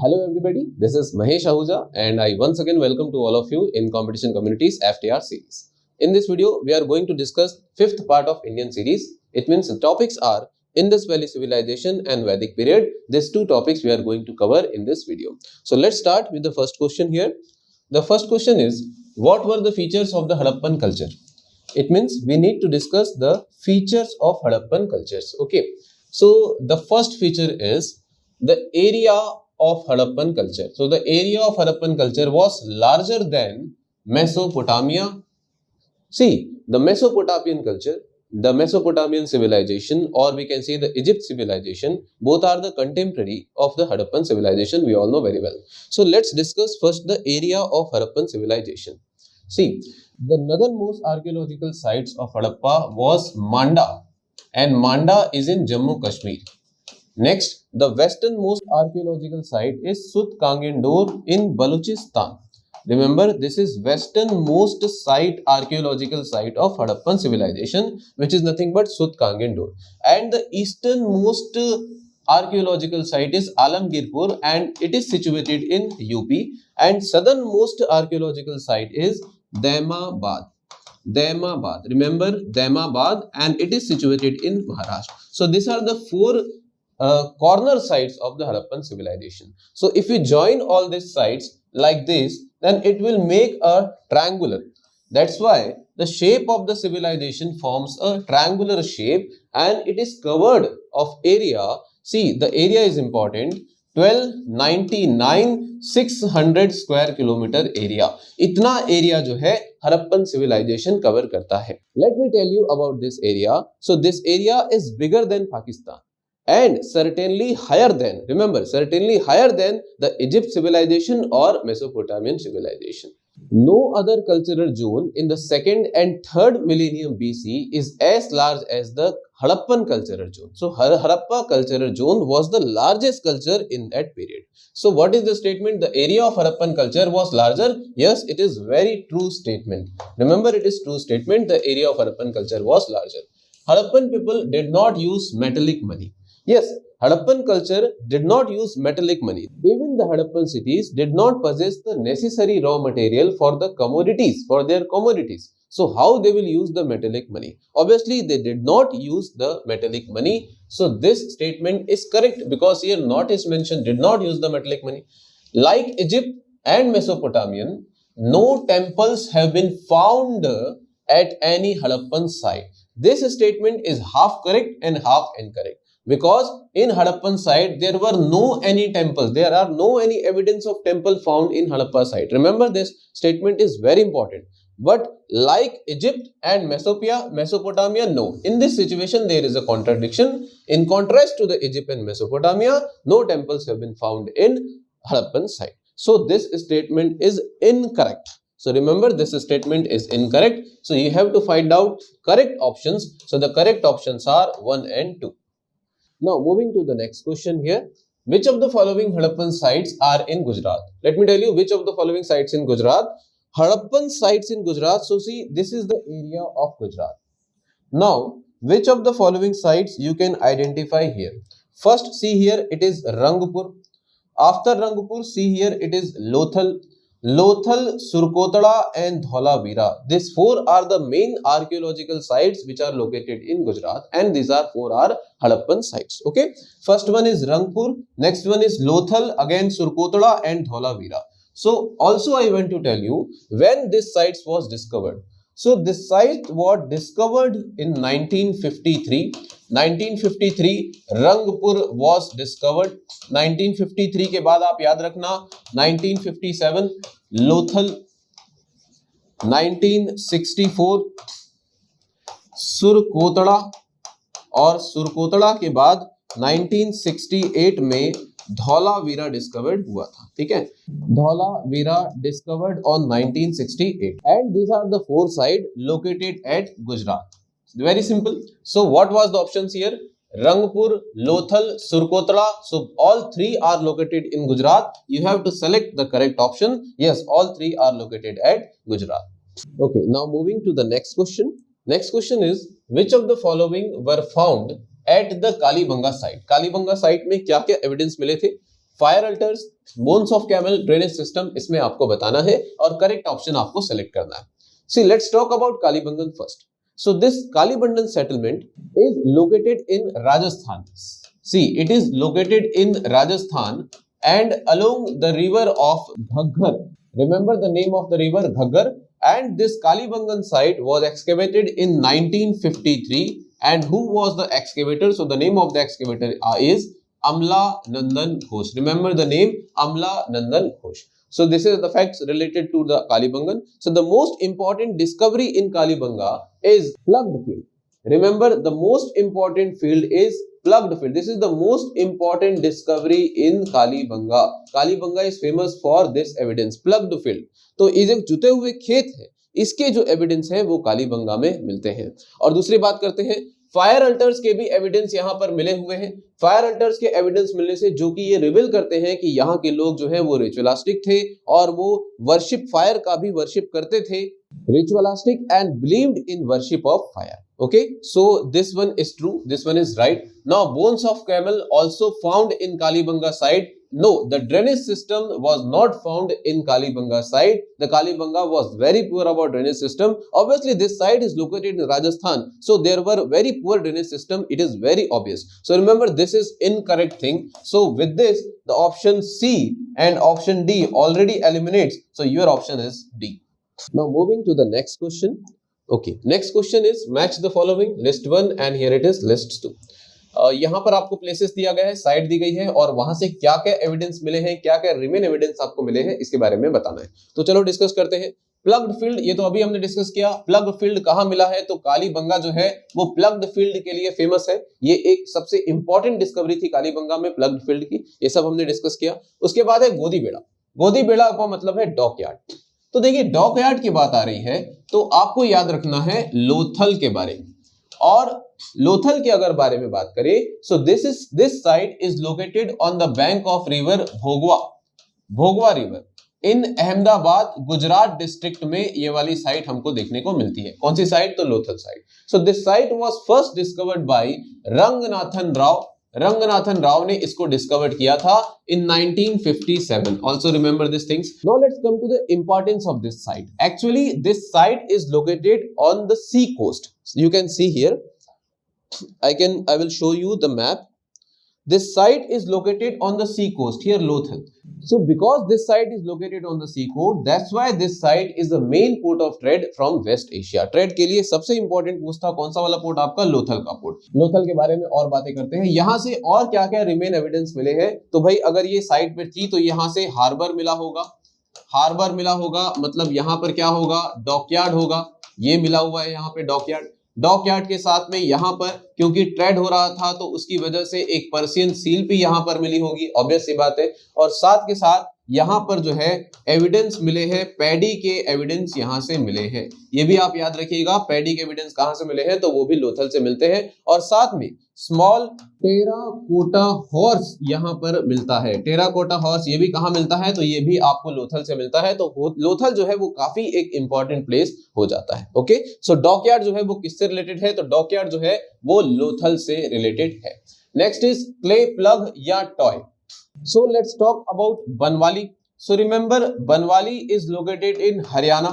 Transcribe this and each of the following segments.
Hello everybody, this is Mahesh Ahuja and I once again welcome to all of you in Competition Communities FTR series. In this video, we are going to discuss fifth part of Indian series. It means the topics are Indus Valley Civilization and Vedic period. These two topics we are going to cover in this video. So let's start with the first question here. The first question is, what were the features of the Harappan culture? It means we need to discuss the features of Harappan cultures. Okay. So the first feature is the area of Harappan culture. So the area of Harappan culture was larger than Mesopotamia. See, the Mesopotamian culture, the Mesopotamian civilization, or we can say the Egypt civilization, both are the contemporary of the Harappan civilization, we all know very well. So let's discuss first the area of Harappan civilization. See, the northernmost archaeological sites of Harappa was Manda, and Manda is in Jammu Kashmir. Next, the westernmost archaeological site is Sut Kangendor in Balochistan. Remember, this is westernmost archaeological site of Harappan civilization, which is nothing but Sut Kangendor. And the easternmost archaeological site is Alamgirpur, and it is situated in UP. And southernmost archaeological site is Daimabad. Remember Daimabad, and it is situated in Maharashtra. So these are the four corner sites of the Harappan civilization. So if we join all these sites like this, then it will make a triangular. That's why the shape of the civilization forms a triangular shape, and it is covered of area. See, the area is important. 1299,600 square kilometre area, इतना area जो है Harappan civilisation cover करता है. Let me tell you about this area. So this area is bigger than Pakistan and certainly higher than, remember, certainly higher than the Egypt civilization or Mesopotamian civilization. No other cultural zone in the 2nd and 3rd millennium BC is as large as the Harappan cultural zone. So Harappa cultural zone was the largest culture in that period. So what is the statement? The area of Harappan culture was larger. Yes, it is very true statement. Remember, it is true statement. The area of Harappan culture was larger. Harappan people did not use metallic money. Yes, Harappan culture did not use metallic money. Even the Harappan cities did not possess the necessary raw material for the commodities, for their commodities. So how they will use the metallic money? Obviously, they did not use the metallic money. So this statement is correct because here not is mentioned, did not use the metallic money. Like Egypt and Mesopotamian, no temples have been found at any Harappan site. This statement is half correct and half incorrect. Because in Harappan site there were no any temples, there are no any evidence of temple found in Harappa site. Remember, this statement is very important. But like Egypt and Mesopotamia, no. In this situation there is a contradiction. In contrast to the Egypt and Mesopotamia, no temples have been found in Harappan site. So this statement is incorrect. So remember, this statement is incorrect. So you have to find out correct options. So the correct options are 1 and 2. Now moving to the next question here. Which of the following Harappan sites are in Gujarat? Let me tell you which of the following sites in Gujarat. Harappan sites in Gujarat. So see, this is the area of Gujarat. Now, which of the following sites you can identify here? First, see here, it is Rangpur. After Rangpur, see here, it is Lothal, Surkotada and Dholavira. These four are the main archaeological sites which are located in Gujarat, and these are four are Harappan sites. Okay, first one is Rangpur, next one is Lothal, again Surkotada and Dholavira. So also I want to tell you when this sites was discovered. So this site was discovered in 1953. 1953 Rangpur was discovered. 1953 के बाद आप याद रखना 1957 Lothal, 1964 Surkotada, और सुरकोतड़ा के बाद 1968 में Dholavira discovered हुआ था. ठीक है, Dholavira discovered on 1968, and these are the four sites located at Gujarat. Very simple. So what was the options here? Rangpur, Lothal, Surkotada. So all three are located in Gujarat. You have to select the correct option. Yes, all three are located at Gujarat. Okay, now moving to the next question. Next question is, which of the following were found at the Kalibanga site? Kalibanga site में क्या क्या evidence मिले थे? Fire altars, bones of camel, drainage system, इसमें आपको बताना है और करेक्ट ऑप्शन आपको सेलेक्ट करना है. See, let's talk about Kalibangan first. So this Kalibangan settlement is located in Rajasthan. See, it is located in Rajasthan and along the river of Ghaggar. Remember the name of the river Ghaggar? And this Kalibangan site was excavated in 1953. And who was the excavator? So the name of the excavator is Amla Nandan Ghosh. Remember the name Amla Nandan Ghosh. So this is the facts related to the Kalibangan. So the most important discovery in Kalibanga is plugged field. Remember, the most important field is plugged field. This is the most important discovery in Kalibanga. Kalibanga is famous for this evidence, plugged field. तो ये जो जुते हुए खेत है, इसके जो evidence है वो कालीबंगा में मिलते हैं. और दूसरी बात करते हैं, फायर अल्टर्स के भी एविडेंस यहाँ पर मिले हुए हैं. फायर अल्टर्स के एविडेंस मिलने से जो कि ये रिवील करते हैं कि यहाँ के लोग जो है वो रिचुअलिस्टिक थे और वो वर्शिप फायर का भी वर्शिप करते थे. Ritualistic and believed in worship of fire. Okay, so this one is true, this one is right. Now bones of camel also found in Kalibanga site. No, the drainage system was not found in Kalibanga site. The Kalibanga was very poor about drainage system. Obviously this site is located in Rajasthan, so there were very poor drainage system. It is very obvious. So remember, this is incorrect thing. So with this, the option C and option D already eliminates. So your option is D. Now moving to the next question. Okay, next question is match the following, list 1 and here it is list 2. यहाँ पर आपको places दिया गया है, site दी गई है और वहां से क्या क्या एविडेंस मिले हैं, क्या क्या रिमेन एविडेंस आपको मिले हैं, इसके बारे में बताना है. तो चलो डिस्कस करते हैं. प्लग्ड फील्ड, ये तो अभी हमने डिस्कस किया. प्लग्ड फील्ड कहाँ मिला है? तो कालीबंगा जो है वो प्लग्ड फील्ड के लिए फेमस है. ये एक सबसे इंपॉर्टेंट डिस्कवरी थी कालीबंगा में प्लग्ड फील्ड की. ये सब हमने डिस्कस किया. उसके बाद है गोदीबेड़ा. गोदीबेड़ा का मतलब है डॉकयार्ड. तो देखिए डॉकयार्ड की बात आ रही है तो आपको याद रखना है लोथल के बारे में. और लोथल के अगर बारे में बात करें, so this site is located on the bank of river Bhogava river in Ahmedabad Gujarat district में. ये वाली साइट हमको देखने को मिलती है. कौन सी साइट? तो Lothal site. So this site was first discovered by Ranganathan Rao. Ranganathan Rao ने इसको डिस्कवर किया था in 1957. Also remember these things. Now let's come to the importance of this site. Actually, this site is located on the sea coast. You can see here. I will show you the map. This site is located on the sea coast. Here, Lothal. So, because this site is located on the sea coast, that's why this site is the main port of trade from West Asia. Trade के लिए सबसे important port था कौन सा वाला port? आपका लोथल का port. Lothal के बारे में और बातें करते हैं. यहाँ से और क्या क्या रिमेन एविडेंस मिले हैं? तो भाई अगर ये साइट पे थी तो यहाँ से हार्बर मिला होगा. हार्बर मिला होगा मतलब यहाँ पर क्या होगा? डॉकयार्ड होगा. ये मिला हुआ है यहाँ पे डॉकयार्ड. डॉकयार्ड के साथ में यहाँ पर क्योंकि ट्रेड हो रहा था तो उसकी वजह से एक पर्शियन सील भी यहाँ पर मिली होगी, ऑब्वियस सी बात है. और साथ के साथ यहाँ पर जो है एविडेंस मिले हैं, पैडी के एविडेंस यहाँ से मिले हैं. ये भी आप याद रखिएगा, पैडी के एविडेंस कहाँ से मिले हैं? तो वो भी लोथल से मिलते हैं. और साथ में स्मॉल टेराकोटा हॉर्स यहाँ पर मिलता है. टेराकोटा हॉर्स ये भी कहाँ मिलता है? तो ये भी आपको लोथल से मिलता है. तो लोथल जो है वो काफी एक इंपॉर्टेंट प्लेस हो जाता है. ओके, सो डॉकयार्ड जो है वो किससे रिलेटेड है? तो डॉकयार्ड जो है वो लोथल से रिलेटेड है. नेक्स्ट इज क्ले प्लग या toy. So let's talk about Banwali. So remember, Banwali is located in Haryana.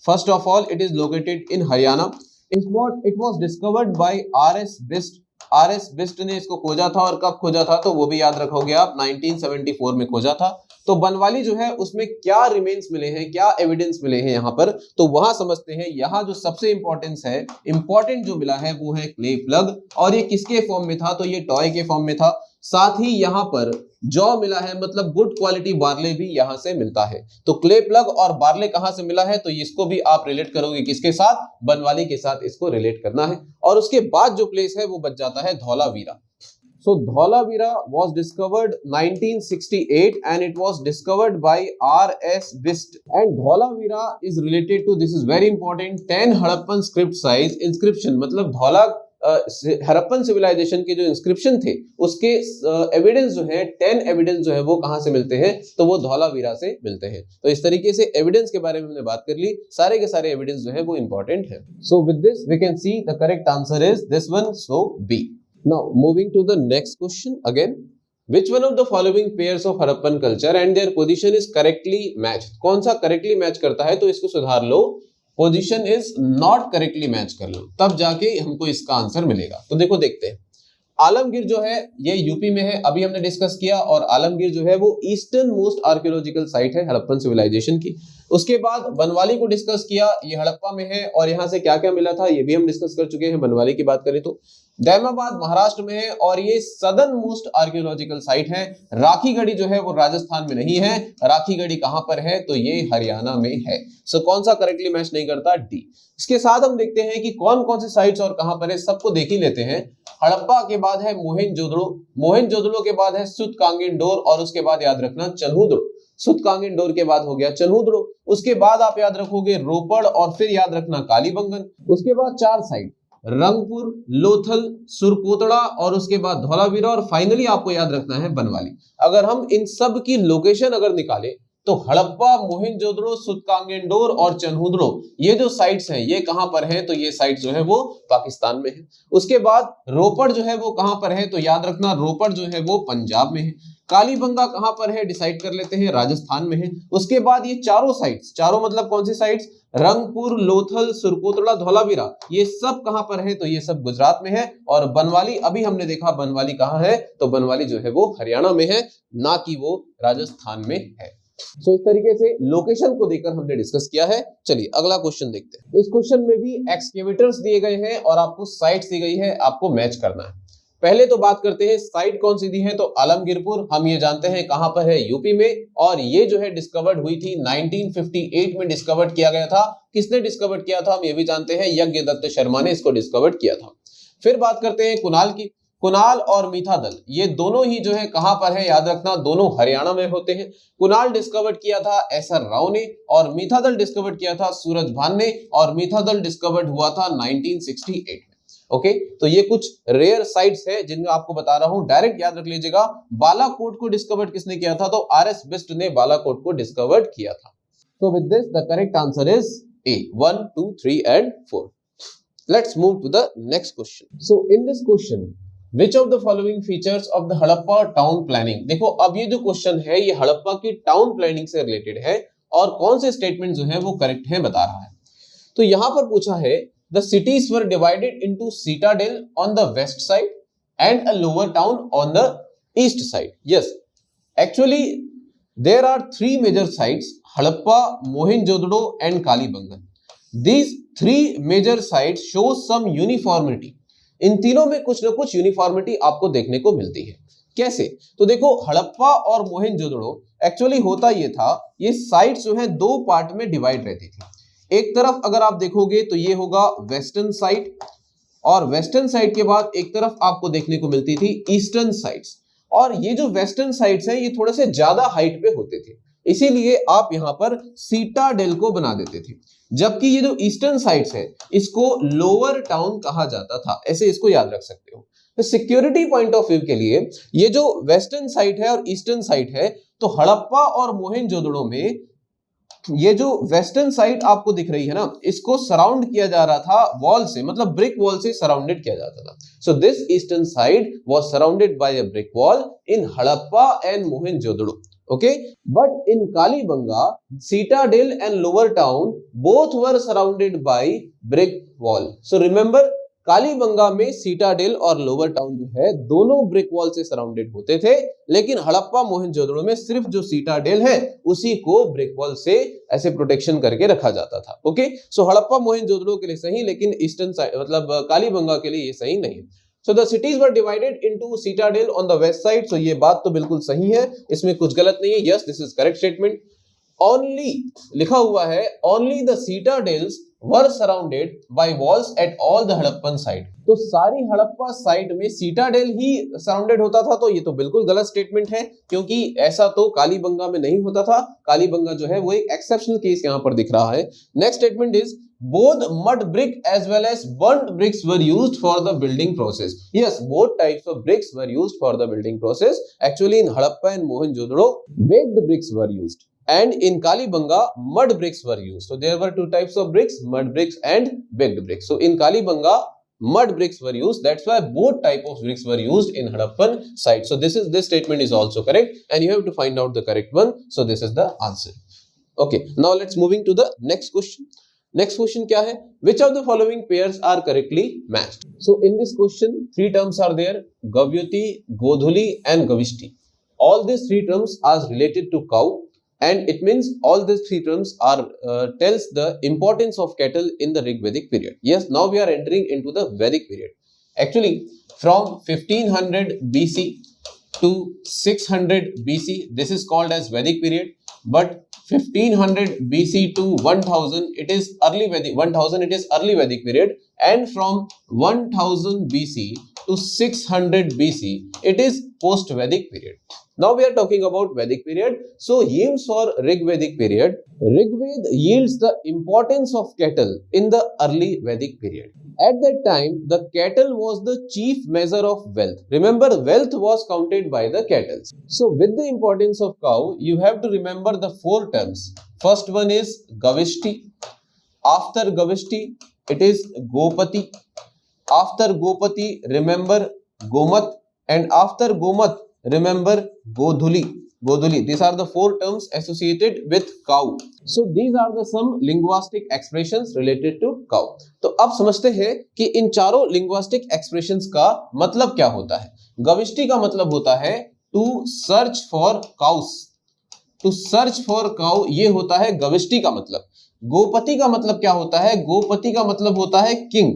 First of all, it is located in Haryana. It was discovered by R.S. Bist. R.S. Bist ने इसको खोजा था और कब खोजा था? तो वो भी याद रखोगे आप, 1974 में खोजा था. तो बनवाली जो है उसमें क्या रिमेन्स मिले हैं, क्या एविडेंस मिले हैं यहाँ पर? तो वहां समझते हैं. यहाँ जो सबसे इंपॉर्टेंट जो मिला है वो है क्ले प्लग. और ये किसके फॉर्म में था? तो ये टॉय के फॉर्म में था. साथ ही यहाँ पर जौ मिला है, मतलब गुड क्वालिटी बार्ले भी यहाँ से मिलता है. तो क्ले प्लग और बार्ले कहाँ से मिला है? तो इसको भी आप रिलेट करोगे किसके साथ? बनवाली के साथ इसको रिलेट करना है. और उसके बाद जो प्लेस है वो बच जाता है Dholavira. So Dhaulavira was discovered 1968 and it was discovered by R.S. Bist. And Dhaulavira is related to, this is very important, 10 Harappan script size inscription. मतलब धौला हरप्पन सिविलाइजेशन के जो इंस्क्रिप्शन थे उसके एविडेंस जो है 10 एविडेंस जो है वो कहां से मिलते हैं? तो वो धौलावीरा से मिलते हैं. तो इस तरीके से एविडेंस के बारे में हमने बात कर ली. सारे के सारे एविडेंस जो है वो इंपॉर्टेंट है. So with this we can see the correct answer is this one, so B. Now moving to the next question again. Which one of the following pairs of Harappan culture and their position is correctly matched? कौन सा correctly match करता है? तो इसको सुधार लो, position is not correctly match कर लो, तब जाके हमको इसका आंसर मिलेगा। तो देखो देखते हैं, आलमगीर जो है ये यूपी में है, अभी हमने डिस्कस किया, और आलमगीर जो है वो ईस्टर्न मोस्ट आर्कियोलॉजिकल साइट है हड़प्पन सिविलाइजेशन की। उसके बाद बनवाली को डिस्कस किया, ये हड़प्पा में है, और यहाँ से क्या क्या मिला था ये भी हम डिस्कस कर चुके हैं। बनवाली की बात करें तो दैमाबाद महाराष्ट्र में है, और ये सदर्न मोस्ट आर्कियोलॉजिकल साइट है। राखीगढ़ी जो है वो राजस्थान में नहीं है, राखीगढ़ी कहां पर है? तो ये हरियाणा में है। सो कौन सा करेक्टली मैच नहीं करता? डी। इसके साथ हम देखते हैं कि कौन कौन सी साइट्स और कहां पर है, सबको देख ही लेते हैं। हड़प्पा के बाद है मोहनजोदड़ो, मोहनजोदड़ो के बाद है सुतकांगेंडोर, और उसके बाद याद रखना चन्हूदड़ो। सुतकांगेंडोर के बाद हो गया चन्हूदड़ो, उसके बाद आप याद रखोगे रोपड़, और फिर याद रखना कालीबंगन। उसके बाद 4 साइट, रंगपुर, लोथल, सुरकोतड़ा, और उसके बाद धौलावीरा, और फाइनली आपको याद रखना है बनवाली। अगर हम इन सब की लोकेशन अगर निकाले तो हड़प्पा, मोहनजोदड़ो, सुतकांगेंडोर और चन्हूदड़ो, ये जो साइट्स हैं ये कहां पर हैं? तो ये साइट जो है वो पाकिस्तान में है। उसके बाद रोपड़ जो है वो कहां पर है? तो याद रखना रोपड़ जो है वो पंजाब में है। कालीबंगा कहां पर है? डिसाइड कर लेते हैं, राजस्थान में है। उसके बाद ये चारों साइट्स, चारों मतलब कौन सी साइट्स? रंगपुर, लोथल, सुरकोतड़ा, धौलावीरा, ये सब कहां पर है? तो ये सब गुजरात में है। और बनवाली अभी हमने देखा, बनवाली कहां है? तो बनवाली जो है वो हरियाणा में है, ना कि वो राजस्थान में है। सो इस तरीके से लोकेशन को देकर हमने डिस्कस किया है। चलिए अगला क्वेश्चन देखते हैं। इस क्वेश्चन में भी एक्सकेवेटर्स दिए गए हैं और आपको साइट्स दी गई है, आपको मैच करना है। पहले तो बात करते हैं साइट कौन सी दी है, तो आलमगीरपुर हम ये जानते हैं कहां पर है? यूपी में, और ये जो है डिस्कवर्ड हुई थी 1958 में डिस्कवर्ड किया गया था। किसने डिस्कवर्ड किया था हम ये भी जानते हैं, यज्ञदत्त शर्मा ने इसको डिस्कवर्ड किया था। फिर बात करते हैं कुणाल की। कुणाल और मीठादल ये दोनों ही जो है कहां पर है? याद रखना दोनों हरियाणा में होते हैं। कुणाल डिस्कवर्ड किया था एसआर राव ने, और मीठादल डिस्कवर्ड किया था सूरज भान ने, और मीठादल डिस्कवर्ड हुआ था 1968 में। ओके, तो ये कुछ रेयर साइट्स है जिनमें आपको बता रहा हूं, डायरेक्ट याद रख लीजिएगा। बालाकोट को डिस्कवर्ड किसने किया था? तो आरएस बिस्ट ने बालाकोट को डिस्कवर्ड किया था। So with this the correct answer is A, 1, 2, 3 and 4. Let's move to the next question. So in this question, which of the following features of the Harappa town planning? देखो अब ये जो question है ये हड़प्पा की town planning से related है, और कौन से स्टेटमेंट जो है वो करेक्ट है बता रहा है। तो यहां पर पूछा है the cities were divided into citadel on the west side and a lower town on the east side. Yes, actually there are 3 major sites, Harappa, Mohenjo-daro and Kalibangan. These 3 major sites show some uniformity. इन तीनों में कुछ ना कुछ uniformity आपको देखने को मिलती है। कैसे? तो देखो हड़प्पा और मोहनजोदड़ो एक्चुअली होता ये था, ये साइट्स जो है 2 पार्ट में डिवाइड रहती थी। एक तरफ अगर आप देखोगे तो ये होगा वेस्टर्न साइड, और वेस्टर्न साइड के बाद एक तरफ आपको देखने को मिलती थी ईस्टर्न साइड्स। और ये जो वेस्टर्न साइड्स हैं ये थोड़े से ज्यादा हाइट पे होते थे, इसीलिए आप यहां पर सीटाडेल को बना देते थे। जबकि ये जो ईस्टर्न साइड्स है इसको लोअर टाउन कहा जाता था, ऐसे इसको याद रख सकते हो। तो सिक्योरिटी पॉइंट ऑफ व्यू के लिए ये जो वेस्टर्न साइड है और ईस्टर्न साइड है, तो हड़प्पा और मोहनजोदड़ो में ये जो वेस्टर्न साइड आपको दिख रही है ना, इसको सराउंड किया जा रहा था वॉल से, मतलब ब्रिक वॉल से सराउंडेड किया जाता था। So this eastern side was surrounded by a brick wall in Harappa and Mohenjodaro. Okay, but in Kalibanga, Citadel and Lower Town both were surrounded by brick wall. So remember, Kalibanga में citadel और lower town जो है दोनों brick wall से surrounded होते थे, लेकिन हड़प्पा मोहनजोदड़ो में सिर्फ जो सीटाडेल है उसी को ब्रिक वॉल से ऐसे प्रोटेक्शन करके रखा जाता था। ओके, सो हड़प्पा मोहनजोदड़ो के लिए सही, लेकिन ईस्टर्न साइड मतलब कालीबंगा के लिए ये सही नहीं है। So the cities were divided into citadel on the west side. So ये बात तो बिल्कुल सही है, इसमें कुछ गलत नहीं है। Yes, this is correct statement. Only लिखा हुआ है only the citadels were surrounded by walls at all the Harappan side. तो सारी हड़प्पा साइड में सीटाडेल ही सराउंडेड होता था, तो ये तो बिल्कुल गलत स्टेटमेंट है, क्योंकि ऐसा तो कालीबंगा में नहीं होता था। कालीबंगा जो है वो एक एक्सेप्शनल केस यहाँ पर दिख रहा है। Next statement is both mud brick as well as burnt bricks were used for the building process. Yes, both types of bricks were used for the building process. Actually in Harappa and Mohenjo-daro baked bricks were used, and in Kalibanga mud bricks were used. So there were 2 types of bricks, mud bricks and baked bricks. So in Kalibanga mud bricks were used. That's why both type of bricks were used in Harappan site. So this statement is also correct, and you have to find out the correct one. So this is the answer. Okay, now let's moving to the next question. Next question क्या है? Which of the following pairs are correctly matched? So in this question, three terms are there: Gavyati, Godhuli, and Gavishti. All these three terms are related to cow. And it means all these three terms are tells the importance of cattle in the Rig Vedic period. Yes, now we are entering into the Vedic period. Actually, from 1500 BC to 600 BC, this is called as Vedic period. But 1500 BC to 1000, it is early Vedic. 1000, it is early Vedic period. And from 1000 BC to 600 BC, it is post-Vedic period. Now we are talking about Vedic period. So hymns for Rig Vedic period. Rigved yields the importance of cattle in the early Vedic period. At that time, the cattle was the chief measure of wealth. Remember, wealth was counted by the cattle. So with the importance of cow, you have to remember the four terms. First one is Gavishti. After Gavishti, it is Gopati. After Gopati, remember Gomat. And after Gomat, remember Godhuli. Godhuli. These are the four terms associated with cow. So these are the some linguistic expressions related to cow. तो अब समझते हैं कि इन चारों linguistic expressions का मतलब क्या होता है. गविष्टि का मतलब होता है to search for cows. To search for cow, ये होता है गविष्टि का मतलब. गोपति का मतलब क्या होता है? गोपति का मतलब होता है king.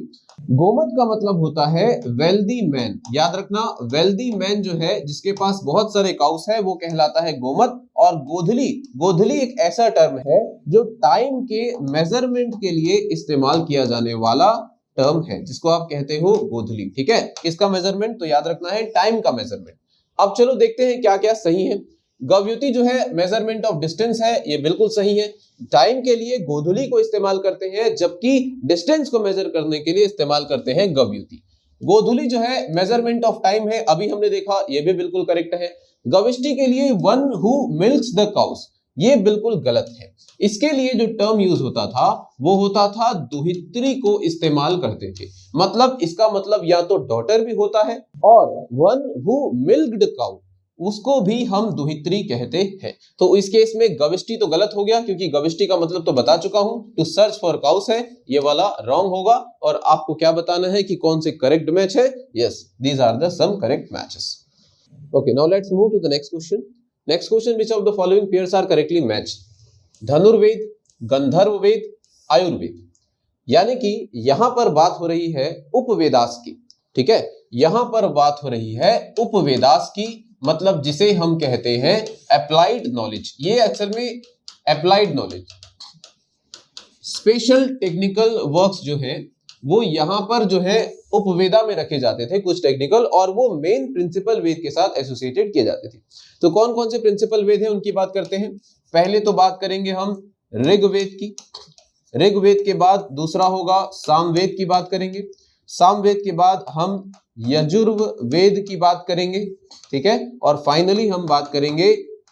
गोमत का मतलब होता है वेल्दी मैन. याद रखना, वेल्दी मैन जो है जिसके पास बहुत सारे काउस है वो कहलाता है गोमत. और गोधली, गोधली एक ऐसा टर्म है जो टाइम के मेजरमेंट के लिए इस्तेमाल किया जाने वाला टर्म है जिसको आप कहते हो गोधली. ठीक है, किसका मेजरमेंट? तो याद रखना है टाइम का मेजरमेंट. अब चलो देखते हैं क्या क्या सही है. गव्युति जो है मेजरमेंट ऑफ डिस्टेंस है, ये बिल्कुल सही है. टाइम के लिए गोधुली को इस्तेमाल करते हैं, जबकि डिस्टेंस को मेजर करने के लिए इस्तेमाल करते हैं गव्युति. गोधुली जो है मेजरमेंट ऑफ टाइम है, अभी हमने देखा, ये भी बिल्कुल करेक्ट है. गविष्टि के लिए one who milks the cows, ये बिल्कुल गलत है. इसके लिए जो टर्म यूज होता था वो होता था दुहित्री को इस्तेमाल करते थे. मतलब इसका मतलब या तो डॉटर भी होता है, और वन हु मिल्क्ड काउ उसको भी हम दुहित्री कहते हैं. तो इस केस में गविष्टि तो गलत हो गया, क्योंकि गविष्टि का मतलब तो बता चुका हूं, टू सर्च फॉर काउस है, ये वाला रॉन्ग होगा. और आपको क्या बताना है कि कौन से करेक्ट मैच है. Yes, these are the some correct matches. Okay, now let's move to the next question. Next question, which of the following pairs are correctly matched? Dhanurveda, Gandharvaveda, Ayurveda. यानी कि यहां पर बात हो रही है उपवेदास की. ठीक है, यहां पर बात हो रही है उपवेदास की, मतलब जिसे हम कहते हैं अप्लाइड नॉलेज. ये एक्चुअल में applied knowledge, special technical works जो है वो यहां पर जो है उपवेदा में रखे जाते थे कुछ टेक्निकल, और वो मेन प्रिंसिपल वेद के साथ एसोसिएटेड किए जाते थे. तो कौन कौन से प्रिंसिपल वेद हैं उनकी बात करते हैं. पहले तो बात करेंगे हम ऋग्वेद की. ऋग्वेद के बाद दूसरा होगा सामवेद की बात करेंगे. सामवेद के बाद हम यजुर्वेद की बात करेंगे. ठीक है, और फाइनली हम बात करेंगे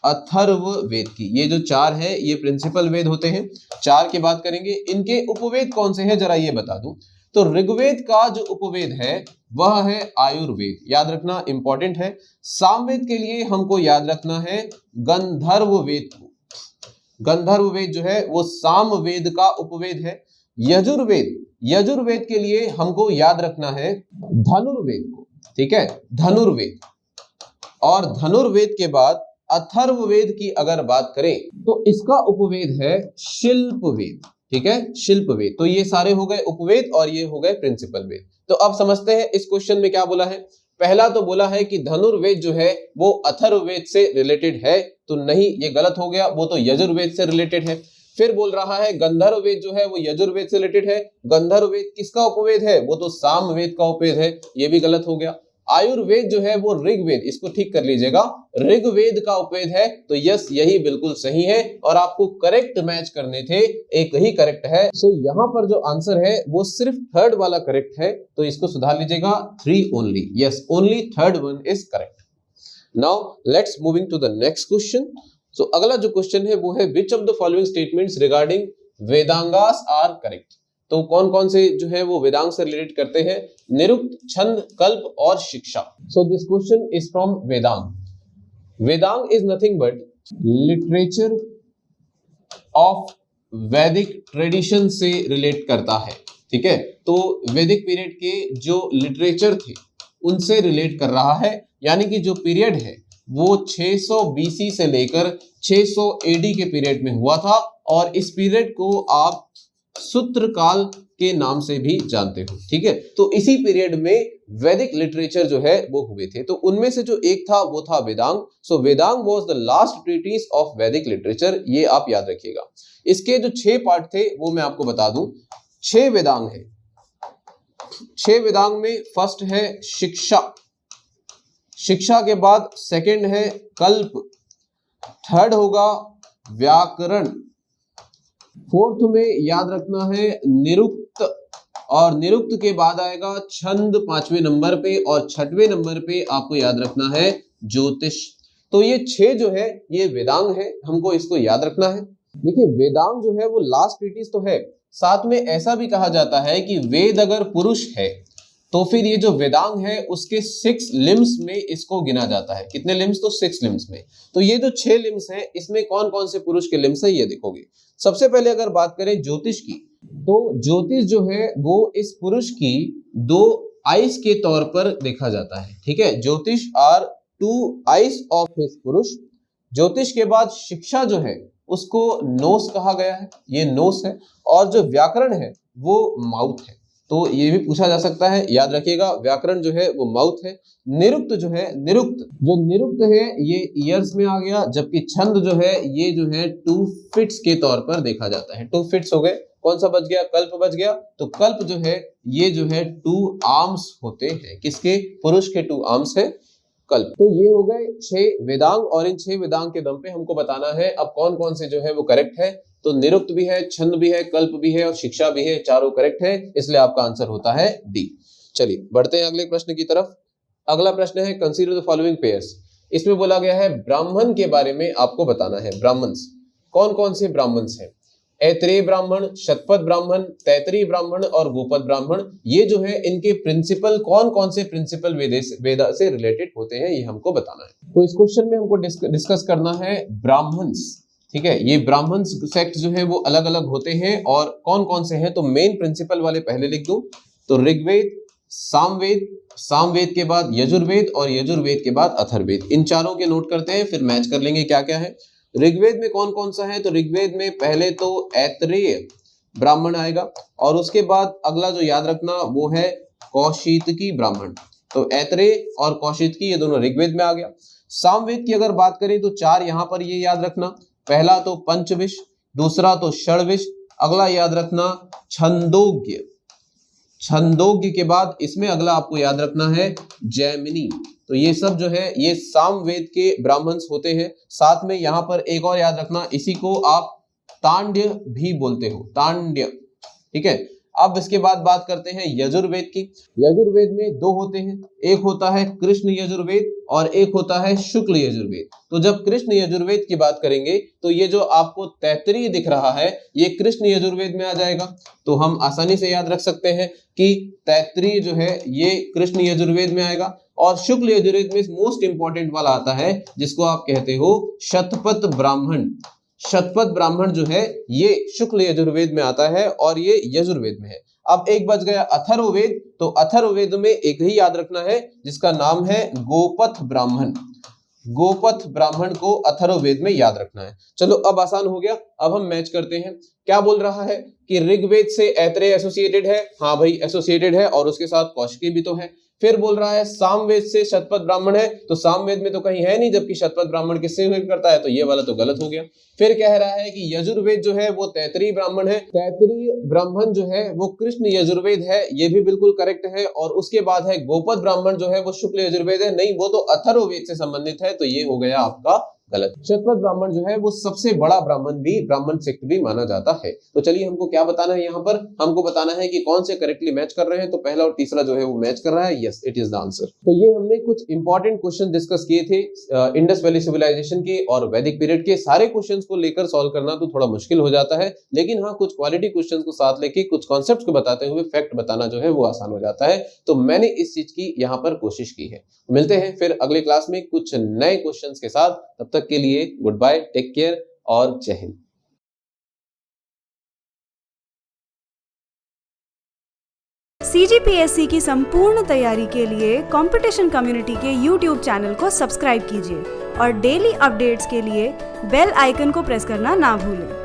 अथर्ववेद की. ये जो चार है ये प्रिंसिपल वेद होते हैं. चार की बात करेंगे. इनके उपवेद कौन से हैं जरा ये बता दूं. तो ऋग्वेद का जो उपवेद है वह है आयुर्वेद. याद रखना, इंपॉर्टेंट है. सामवेद के लिए हमको याद रखना है गंधर्ववेद को. गंधर्ववेद जो है वो सामवेद का उपवेद है. यजुर्वेद, यजुर्वेद के लिए हमको याद रखना है धनुर्वेद को. ठीक है, धनुर्वेद. और धनुर्वेद के बाद अथर्ववेद की अगर बात करें तो इसका उपवेद है शिल्पवेद. ठीक है, शिल्पवेद. तो ये सारे हो गए उपवेद और ये हो गए प्रिंसिपल वेद. तो अब समझते हैं इस क्वेश्चन में क्या बोला है. पहला तो बोला है कि धनुर्वेद जो है वो अथर्ववेद से रिलेटेड है, तो नहीं, ये गलत हो गया, वो तो यजुर्वेद से रिलेटेड है. फिर बोल रहा है गंधर्ववेद जो है वो यजुर्वेद से रिलेटेड है. गंधर्ववेद किसका उपवेद है? वो तो सामवेद का उपवेद है, ये भी गलत हो गया. आयुर्वेद जो है वो ऋग्वेद, इसको ठीक कर लीजिएगा, ऋग्वेद का उपवेद है. तो यस, यही बिल्कुल सही है और आपको करेक्ट मैच करने थे, एक ही करेक्ट है. सो यहाँ पर जो आंसर है वो सिर्फ थर्ड वाला करेक्ट है, तो इसको सुधार लीजिएगा. 3 only. Yes, only third one is correct. Now let's moving to the next question. So अगला जो क्वेश्चन है वो है which of the following statements regarding Vedangas are correct. तो कौन कौन से जो है वो वेदांग से रिलेट करते हैं? निरुक्त, छंद, कल्प और शिक्षा। So this question is from Vedang. Vedang is nothing but literature of वैदिक ट्रेडिशन से रिलेट करता है। ठीक है, तो वैदिक पीरियड के जो लिटरेचर थे उनसे रिलेट कर रहा है, यानी कि जो पीरियड है वो 600 BC से लेकर 600 AD के पीरियड में हुआ था, और इस पीरियड को आप सूत्र काल के नाम से भी जानते हो। ठीक है, तो इसी पीरियड में वैदिक लिटरेचर जो है वो हुए थे, तो उनमें से जो एक था वो था वेदांग। सो Vedang was the last treatise of वैदिक लिटरेचर, ये आप याद रखिएगा। इसके जो 6 पार्ट थे वो मैं आपको बता दूं। 6 वेदांग है। 6 वेदांग में फर्स्ट है शिक्षा, शिक्षा के बाद सेकंड है कल्प, थर्ड होगा व्याकरण, फोर्थ में याद रखना है निरुक्त, और निरुक्त के बाद आएगा छंद 5वें नंबर पे, और 6वें नंबर पे आपको याद रखना है ज्योतिष। तो ये 6 जो है ये वेदांग है, हमको इसको याद रखना है। देखिए वेदांग जो है वो लास्ट ट्रीटिस तो है, साथ में ऐसा भी कहा जाता है कि वेद अगर पुरुष है तो फिर ये जो वेदांग है उसके 6 लिम्स में इसको गिना जाता है। कितने लिम्स? तो 6 लिम्स में। तो ये जो 6 लिम्स है इसमें कौन कौन से पुरुष के लिम्स है ये देखोगे। सबसे पहले अगर बात करें ज्योतिष की, तो ज्योतिष जो है वो इस पुरुष की 2 आइस के तौर पर देखा जाता है। ठीक है, ज्योतिष आर 2 आइस ऑफ हिज पुरुष। ज्योतिष के बाद शिक्षा जो है उसको नोस कहा गया है, ये नोस है, और जो व्याकरण है वो माउथ है। तो ये भी पूछा जा सकता है, याद रखिएगा व्याकरण जो है वो माउथ है। निरुक्त जो है, निरुक्त है ये ईयर्स में आ गया, जबकि छंद जो है ये जो है 2 फिट्स के तौर पर देखा जाता है। 2 फिट्स हो गए, कौन सा बच गया? कल्प बच गया। तो कल्प जो है ये जो है 2 आर्म्स होते हैं, किसके? पुरुष के 2 आर्म्स है कल्प। तो ये हो गए 6 वेदांग, और इन 6 वेदांग के दम पे हमको बताना है अब कौन कौन से जो है वो करेक्ट है। तो निरुक्त भी है, छंद भी है, कल्प भी है और शिक्षा भी है, चारों करेक्ट है, इसलिए आपका आंसर होता है डी। चलिए बढ़ते हैं अगले प्रश्न की तरफ। अगला प्रश्न है कंसीडर द फॉलोइंग पेयर्स। इसमें बोला गया है ब्राह्मण के बारे में आपको बताना है। ब्राह्मण्स कौन कौन से ब्राह्मण्स हैं? ऐत्रेय ब्राह्मण, शतपथ ब्राह्मण, तैतरीय ब्राह्मण और गोपद ब्राह्मण। ये जो है इनके प्रिंसिपल कौन कौन से प्रिंसिपल वेदा से रिलेटेड होते हैं ये हमको बताना है। तो इस क्वेश्चन में हमको डिस्कस करना है ब्राह्मण्स। ठीक है, ये ब्राह्मण सेक्ट जो है वो अलग अलग होते हैं, और कौन कौन से हैं? तो मेन प्रिंसिपल वाले पहले लिख दूं, तो ऋग्वेद, सामवेद, सामवेद के बाद यजुर्वेद, और यजुर्वेद के बाद अथर्ववेद। इन चारों के नोट करते हैं, फिर मैच कर लेंगे क्या क्या है। ऋग्वेद में कौन कौन सा है? तो ऋग्वेद में पहले तो ऐत्रेय ब्राह्मण आएगा, और उसके बाद अगला जो याद रखना वो है कौशितकी ब्राह्मण। तो ऐत्रेय और कौशितकी ये दोनों ऋग्वेद में आ गया। सामवेद की अगर बात करें तो 4 यहां पर ये याद रखना, पहला तो पंचविश, दूसरा तो षडविश, अगला याद रखना छंदोग्य। छंदोग्य के बाद इसमें अगला आपको याद रखना है जैमिनी। तो ये सब जो है ये सामवेद के ब्राह्मण्स होते हैं। साथ में यहाँ पर एक और याद रखना, इसी को आप तांड्य भी बोलते हो, तांड्य। ठीक है, अब इसके बाद बात करते हैं यजुर्वेद की। यजुर्वेद में 2 होते हैं, एक होता है कृष्ण यजुर्वेद और एक होता है शुक्ल यजुर्वेद। तो जब कृष्ण यजुर्वेद की बात करेंगे तो ये जो आपको तैतरीय दिख रहा है ये कृष्ण यजुर्वेद में आ जाएगा। तो हम आसानी से याद रख सकते हैं कि तैतरीय जो है ये कृष्ण यजुर्वेद में आएगा, और शुक्ल यजुर्वेद में मोस्ट इंपॉर्टेंट वाला आता है जिसको आप कहते हो शतपथ ब्राह्मण। शतपथ ब्राह्मण जो है ये शुक्ल यजुर्वेद में आता है और ये यजुर्वेद में है। अब एक बच गया अथर्ववेद। तो अथर्ववेद में एक ही याद रखना है जिसका नाम है गोपथ ब्राह्मण। गोपथ ब्राह्मण को अथर्ववेद में याद रखना है। चलो अब आसान हो गया, अब हम मैच करते हैं। क्या बोल रहा है कि ऋग्वेद से ऐत्रेय एसोसिएटेड है, हाँ भाई एसोसिएटेड है, और उसके साथ कौशिकी भी तो है। फिर बोल रहा है सामवेद से शतपथ ब्राह्मण है, तो सामवेद में तो कहीं है नहीं, जबकि शतपथ ब्राह्मण किससे रिलेट करता है, तो ये वाला तो गलत हो गया। फिर कह रहा है कि यजुर्वेद जो है वो तैतरीय ब्राह्मण है, तैतरीय ब्राह्मण जो है वो कृष्ण यजुर्वेद है, ये भी बिल्कुल करेक्ट है। और उसके बाद है गोपद ब्राह्मण जो है वो शुक्ल यजुर्वेद है, नहीं वो तो अथर्ववेद से संबंधित है, तो ये हो गया आपका गलत। शतपथ ब्राह्मण जो है वो सबसे बड़ा ब्राह्मण सेक्ट भी माना जाता है। तो चलिए हमको क्या बताना है यहाँ पर, हमको बताना है कि कौन से करेक्टली मैच कर रहे हैं। तो पहला और तीसरा जो है वो मैच कर रहा है, yes it is the answer. तो ये हमने कुछ इंपॉर्टेंट क्वेश्चन डिस्कस किए थे इंडस वैली सिविलाइजेशन के और वैदिक पीरियड के। सारे क्वेश्चंस को लेकर सॉल्व करना तो थोड़ा मुश्किल हो जाता है, लेकिन हाँ कुछ क्वालिटी क्वेश्चंस को साथ लेके कुछ कॉन्सेप्ट्स को बताते हुए फैक्ट बताना जो है वो आसान हो जाता है। तो मैंने इस चीज की यहाँ पर कोशिश की है। मिलते हैं फिर अगले क्लास में कुछ नए क्वेश्चंस के साथ। तब तक के लिए गुड बाय, टेक केयर और जय हिंद। CGPSC की संपूर्ण तैयारी के लिए कंपटीशन कम्युनिटी के YouTube चैनल को सब्सक्राइब कीजिए और डेली अपडेट्स के लिए बेल आइकन को प्रेस करना ना भूलें।